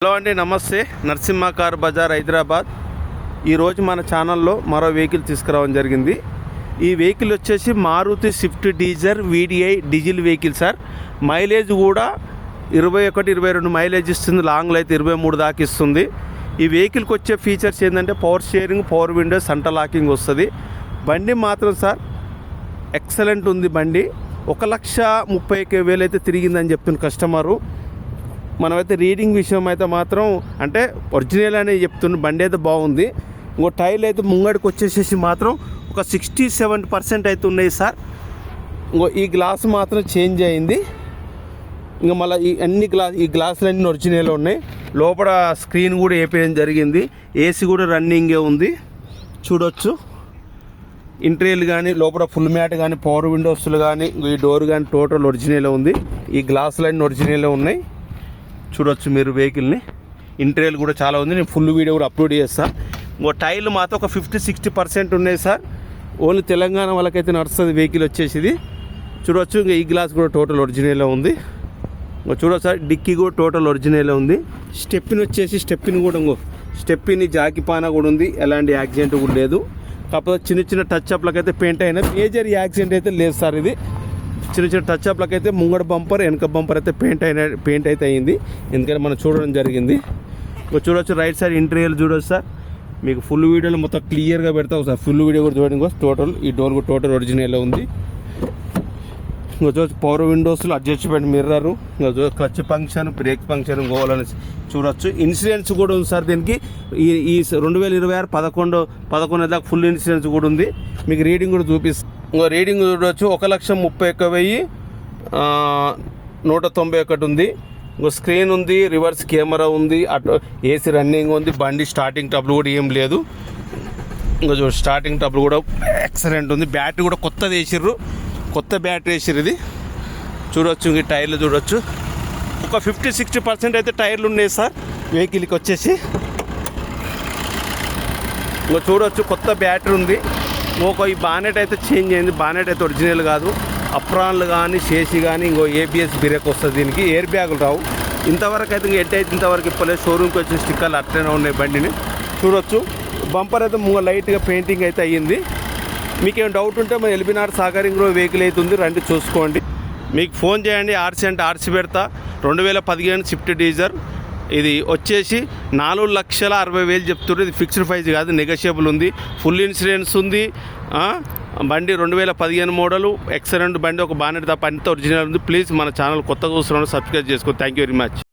Hello అండి, నమస్తే. Narasimha car Bazar Hyderabad. ఈరోజు మన ఛానల్లో మరో వెహికల్ తీసుకురావడం జరిగింది. ఈ వెహికల్ వచ్చేసి Maruti Swift Dzire VDI diesel vehicle sir. Mileage కూడా 21-22 మైలేజ్ ఇస్తుంది. లాంగ్లో అయితే 23 దాకా ఇస్తుంది. ఈ వెహికల్కి వచ్చే ఫీచర్స్ ఏంటంటే power sharing, power window, centre locking వస్తుంది. బండి మాత్రం సార్ ఎక్సలెంట్ ఉంది. బండి 1,30,000 అయితే తిరిగిందని చెప్తున్న కస్టమరు. మనమైతే రీడింగ్ విషయం అయితే మాత్రం అంటే ఒరిజినల్ అనే చెప్తున్న. బండి అయితే బాగుంది. ఇంకో టైర్లు అయితే ముంగడికి వచ్చేసేసి మాత్రం ఒక 60-70% అయితే ఉన్నాయి సార్. ఇంకో ఈ గ్లాస్ మాత్రం చేంజ్ అయింది. ఇంకా మళ్ళీ ఈ గ్లాసులు అన్నీ ఒరిజినల్ ఉన్నాయి. లోపల స్క్రీన్ కూడా వేపేయడం జరిగింది. ఏసీ కూడా రన్నింగే ఉంది, చూడొచ్చు. ఇంటీరియర్ కానీ లోపల ఫుల్ మ్యాట్ కానీ పవర్ విండోస్లు కానీ ఈ డోర్ కానీ టోటల్ ఒరిజినల్ ఉంది. ఈ గ్లాసులు అన్నీ ఒరిజినల్ ఉన్నాయి, చూడొచ్చు మీరు వెహికల్ని. ఇంటీరియర్ కూడా చాలా ఉంది. నేను ఫుల్ వీడియో కూడా అప్లోడ్ చేస్తాను. ఇంకో టైర్లు మాత్రం ఒక 50-60% ఉన్నాయి సార్. ఓన్లీ తెలంగాణ వాళ్ళకైతే నడుస్తుంది వెహికల్ వచ్చేసి ఇది, చూడవచ్చు. ఇంకా ఈ గ్లాస్ కూడా టోటల్ ఒరిజినల్ ఉంది. ఇంకో చూడవచ్చు సార్, డిక్కీ కూడా టోటల్ ఒరిజినల్ ఉంది. స్టెప్పిన్ వచ్చేసి స్టెప్పిని జాకిపానా కూడా ఉంది. ఎలాంటి యాక్సిడెంట్ కూడా లేదు. కాకపోతే చిన్న టచ్ అప్లకు అయితే పెయింట్ అయినా, మేజర్ యాక్సిడెంట్ అయితే లేదు సార్. ఇది చిన్న టచ్ అప్లకు అయితే ముంగడ బంపర్, వెనక బంపర్ అయితే పెయింట్ అయితే అయింది. ఎందుకంటే మనం చూడడం జరిగింది. చూడవచ్చు రైట్ సైడ్ ఇంటీరియర్ చూడవచ్చు సార్. మీకు ఫుల్ వీడియోలో మొత్తం క్లియర్గా పెడతాం సార్. ఫుల్ వీడియో కూడా చూడండి. టోటల్ ఈ డోర్ కూడా టోటల్ ఒరిజినల్ ఉంది. చూడవచ్చు పవర్ విండోస్లో adjustment mirror, clutch function, brake function పోవాలని చూడవచ్చు. ఇన్సూరెన్స్ కూడా ఉంది సార్ దీనికి. ఈ 2026 11 దాకా ఫుల్ ఇన్సూరెన్స్ కూడా ఉంది. మీకు రీడింగ్ కూడా చూపిస్తాను. ఇంకో రీడింగ్ చూడవచ్చు 1,31,191 ఉంది. ఇంకో స్క్రీన్ ఉంది, రివర్స్ కెమెరా ఉంది, అటు ఏసీ రన్నింగ్ ఉంది. బండి స్టార్టింగ్ ట్రబుల్ కూడా ఏం లేదు. ఇంకో స్టార్టింగ్ ట్రబుల్ కూడా ఎక్సలెంట్ ఉంది. బ్యాటరీ కూడా కొత్తది వేసిర్రు, కొత్త బ్యాటరీ వేసిర్రు ఇది, చూడవచ్చు. ఇంక టైర్లు చూడవచ్చు. ఒక 50-60% అయితే టైర్లు ఉన్నాయి సార్ వెహికల్కి వచ్చేసి. ఇంకో చూడవచ్చు కొత్త బ్యాటరీ ఉంది. ఈ బానెట్ అయితే చేంజ్ అయింది. బానెట్ అయితే ఒరిజినల్ కాదు. అప్రాన్లు కానీ చేసి కానీ ఇంకో ABS బ్రేక్ వస్తుంది. దీనికి ఎయిర్ బ్యాగులు రావు. ఇంతవరకు అయితే ఇంక ఇంతవరకు ఇప్పలేదు. షోరూమ్కి వచ్చిన స్టిక్కర్లు అట్లనే ఉన్నాయి బండిని, చూడొచ్చు. బంపర్ అయితే లైట్గా పెయింటింగ్ అయితే అయ్యింది. మీకేం డౌట్ ఉంటే మన ఎల్బీనార్ సాగరింగ్లో వెహికల్ అయితే ఉంది, రండి చూసుకోండి. మీకు ఫోన్ చేయండి. ఆర్సీ అంటే ఆర్సీ పెడతా. 2015 స్విఫ్ట్ డీజర్. ఇది వచ్చేసి 4,60,000 చెప్తున్నారు. ఇది ఫిక్స్డ్ ప్రైస్ కాదు, నెగోషియబుల్ ఉంది. ఫుల్ ఇన్సూరెన్స్ ఉంది. బండి 2015 మోడలు, ఎక్సలెంట్ బండి. ఒక బానెట్ తప్ప అంతా ఒరిజినల్ ఉంది. ప్లీజ్ మన ఛానల్ కొత్తగా చూస్తున్నాను, సబ్స్క్రైబ్ చేసుకోండి. Thank you very much.